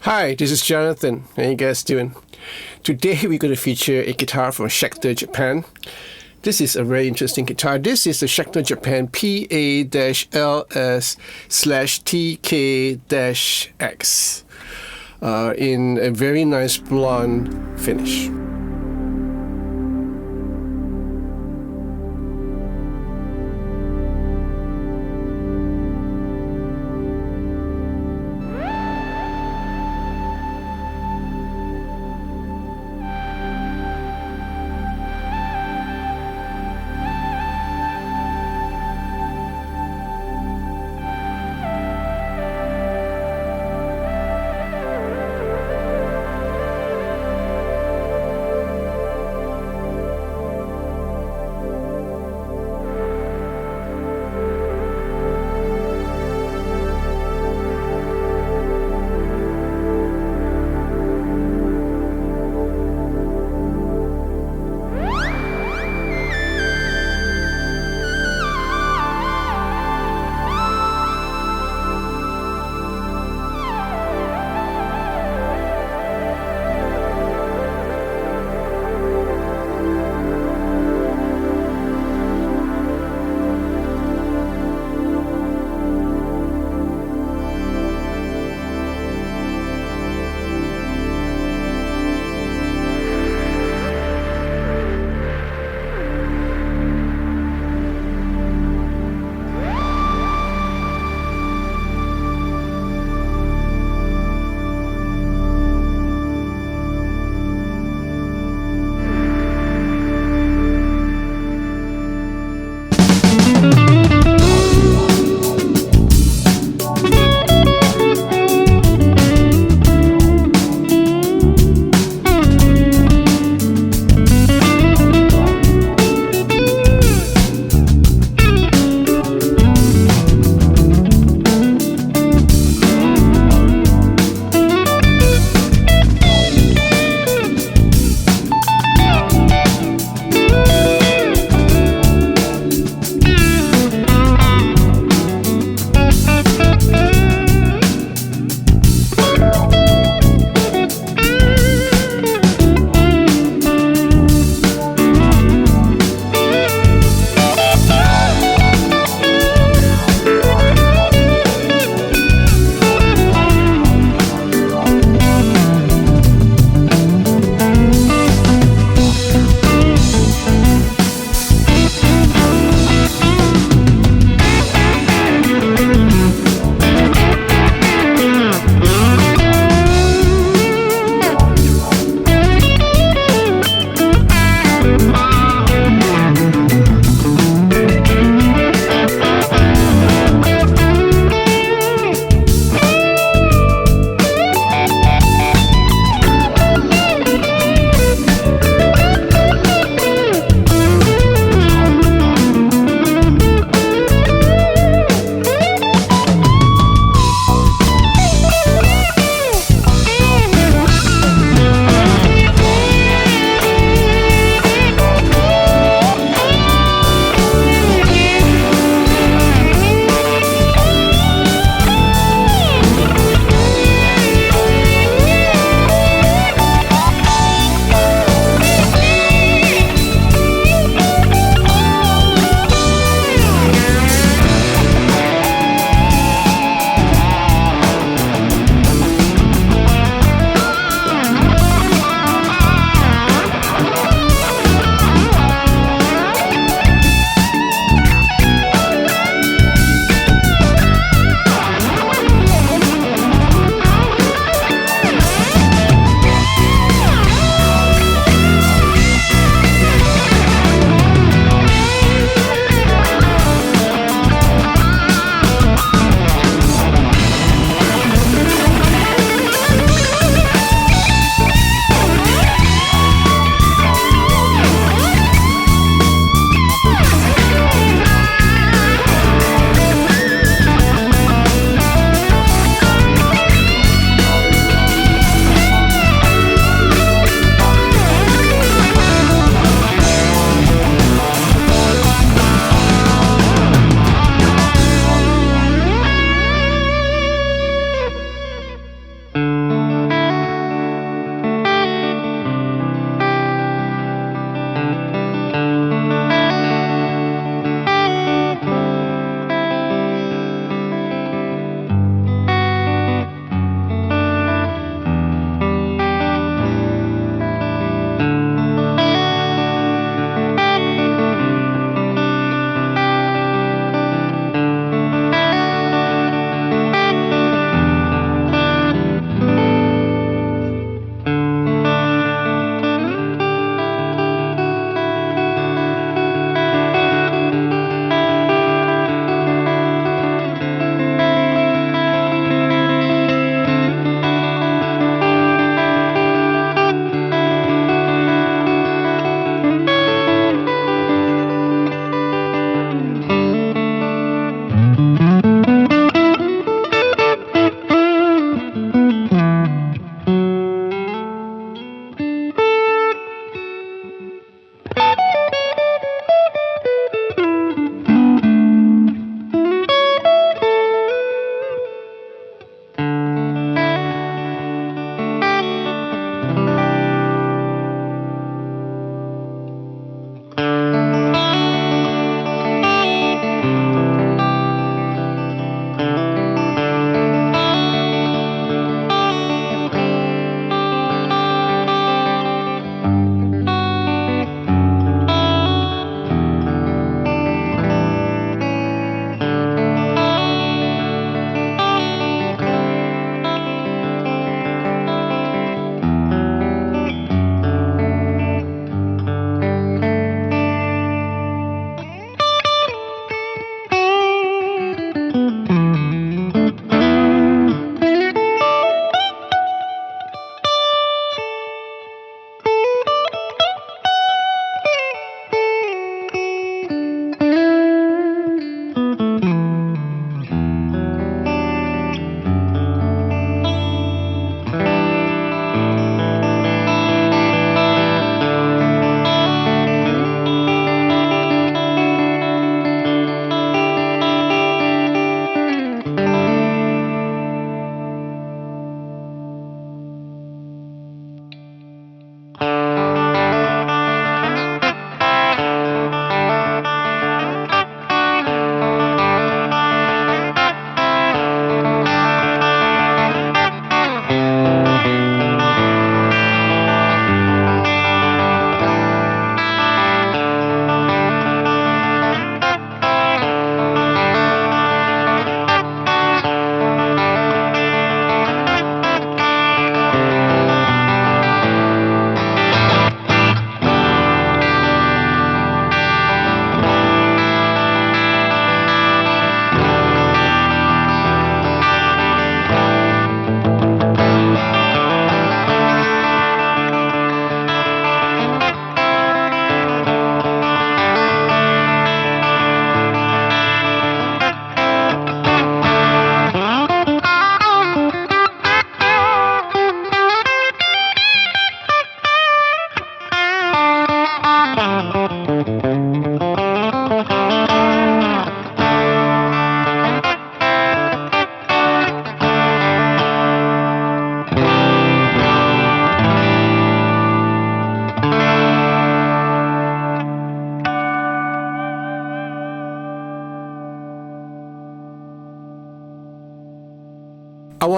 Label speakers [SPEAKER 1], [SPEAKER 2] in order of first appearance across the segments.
[SPEAKER 1] Hi, this is Jonathan. How you guys doing? Today we're going to feature a guitar from Schecter, Japan. This is a very interesting guitar. This is the Schecter Japan PA-LS/TK-X in a very nice blonde finish.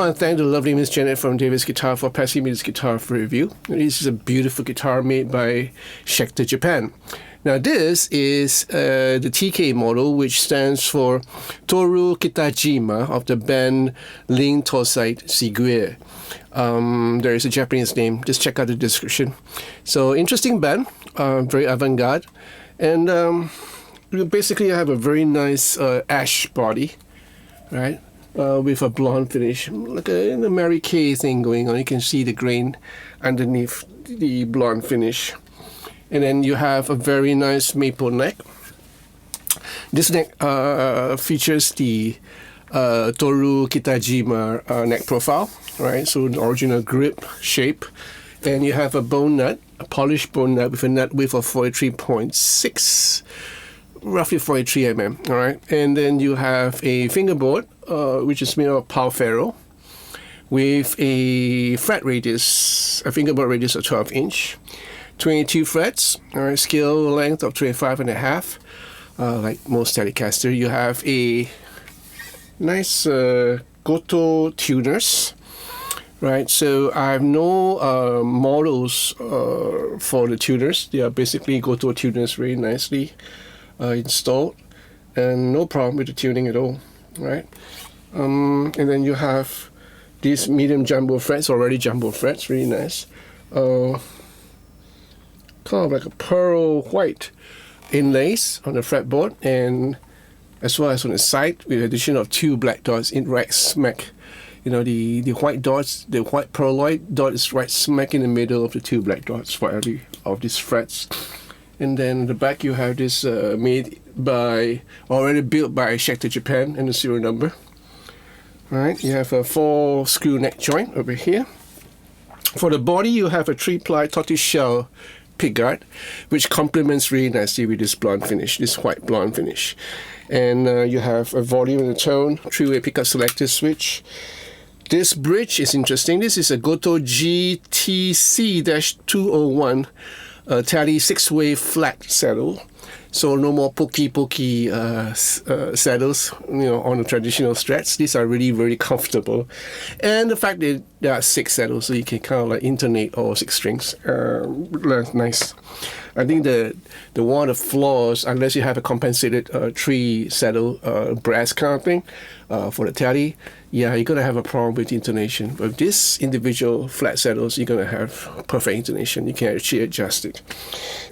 [SPEAKER 1] want to thank the lovely Miss Janet from Davis Guitar for passing me this guitar for review. This is a beautiful guitar made by Schecter, Japan. Now this is the TK model, which stands for Tōru Kitajima of the band Ling Tosite Sigure. There is a Japanese name. Just check out the description. So interesting band, very avant-garde, and basically I have a very nice ash body, right? With a blonde finish, like a Mary Kay thing going on. You can see the grain underneath the blonde finish. And then you have a very nice maple neck. This neck features the Tōru Kitajima neck profile, right? So the original grip shape. And you have a bone nut, a polished bone nut with a nut width of 43.6, roughly 43 mm, all right? And then you have a fingerboard, which is made of Ferro, with a fret radius, a fingerboard radius of 12 inch. 22 frets, all right, scale length of 25.5, like most Telecaster. You have a nice GOTOH tuners, right? So I have no models for the tuners. They are basically GOTOH tuners, very nicely installed, and no problem with the tuning at all, right? And then you have these medium jumbo frets, already jumbo frets, really nice. Kind of like a pearl white inlays on the fretboard, and as well as on the side, with the addition of 2 black dots in right smack. You know, the white dots, the white pearloid dot is right smack in the middle of the 2 black dots for every of these frets. And then in the back you have this already built by Schecter Japan, and the serial number. Right, you have a 4 screw neck joint over here. For the body, you have a 3-ply tortoiseshell pickguard, which complements really nicely with this blonde finish, this white blonde finish. And you have a volume and a tone, 3-way pickup selector switch. This bridge is interesting. This is a GOTOH GTC-201 Tele 6-way flat saddle. So no more pokey saddles, you know, on the traditional Strats. These are really very comfortable, and the fact that there are 6 saddles, so you can kind of like alternate all 6 strings. Nice. I think the one of the flaws, unless you have a compensated 3 saddle brass kind of thing for the Tele, yeah, you're gonna have a problem with intonation. But with this individual flat saddles, you're gonna have perfect intonation. You can actually adjust it.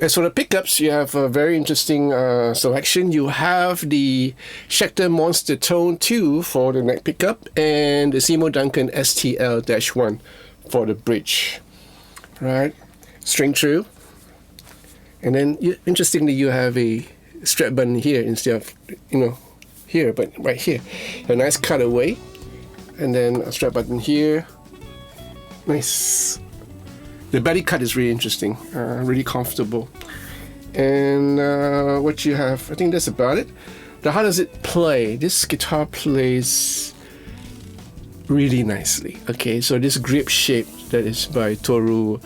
[SPEAKER 1] As for the pickups, you have a very interesting selection. You have the Schecter Monster Tone 2 for the neck pickup, and the Seymour Duncan STL-1 for the bridge. Right, string true. And then, interestingly, you have a strap button here instead of, you know, here, but right here. A nice cutaway. And then a strap button here. Nice. The belly cut is really interesting, really comfortable. And what you have, I think that's about it. Now, how does it play? This guitar plays really nicely. Okay, so this grip shape that is by Tōru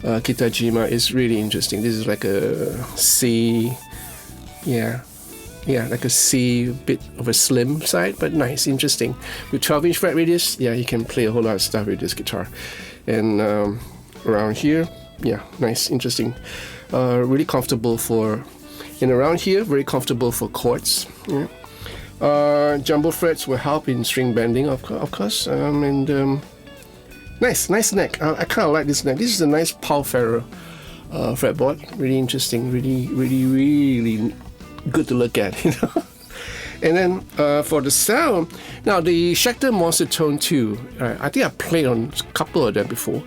[SPEAKER 1] Kitajima is really interesting. This is like a C, like a C, bit of a slim side, but nice, interesting. With 12-inch fret radius, yeah, you can play a whole lot of stuff with this guitar. And around here, yeah, nice, interesting. Really comfortable for, and around here, very comfortable for chords. Yeah. Jumbo frets will help in string bending, of course. Nice neck. I kind of like this neck. This is a nice Ferro fretboard. Really interesting. Really good to look at, you know. And then for the sound, now the Schecter Monster Tone 2, I think I played on a couple of them before.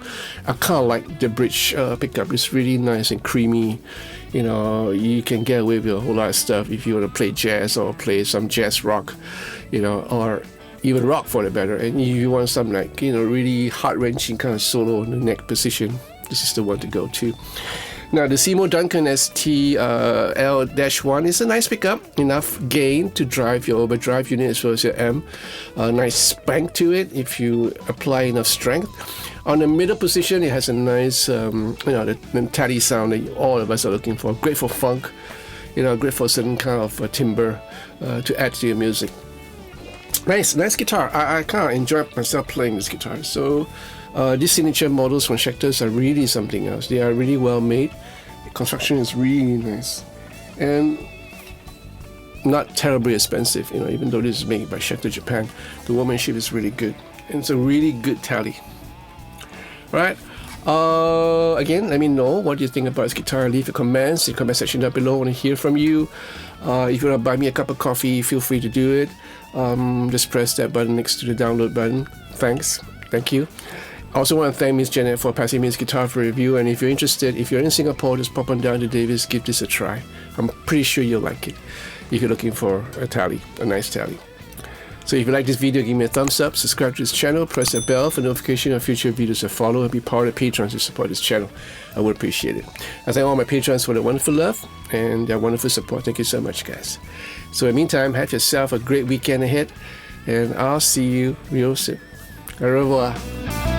[SPEAKER 1] I kind of like the bridge pickup. It's really nice and creamy. You know, you can get away with a whole lot of stuff if you want to play jazz or play some jazz rock, you know, or even rock for the better. And if you want some, like, you know, really heart-wrenching kind of solo in the neck position, this is the one to go to. Now the Seymour Duncan STL-1 is a nice pickup, enough gain to drive your overdrive unit as well as your amp. A nice spank to it if you apply enough strength. On the middle position, it has a nice, the Tele sound that all of us are looking for. Great for funk, you know, great for certain kind of timbre to add to your music. Nice guitar. I kind of enjoy myself playing this guitar. So these signature models from Schecter are really something else. They are really well made. The construction is really nice, and not terribly expensive. You know, even though this is made by Schecter Japan, the workmanship is really good, and it's a really good Tele. Right. Again, let me know what you think about this guitar. Leave your comments in the comment section down below. I want to hear from you. If you want to buy me a cup of coffee, feel free to do it. Just press that button next to the download button. Thank you. I also want to thank Miss Janet for passing me this guitar for review. And if you're interested, if you're in Singapore, just pop on down to Davis, give this a try. I'm pretty sure you'll like it if you're looking for a Tele, a nice Tele. So if you like this video, give me a thumbs up, subscribe to this channel, press the bell for notification of future videos to follow, and be part of the Patrons to support this channel. I would appreciate it. I thank all my Patrons for their wonderful love and their wonderful support. Thank you so much, guys. So in the meantime, have yourself a great weekend ahead, and I'll see you real soon. Au revoir.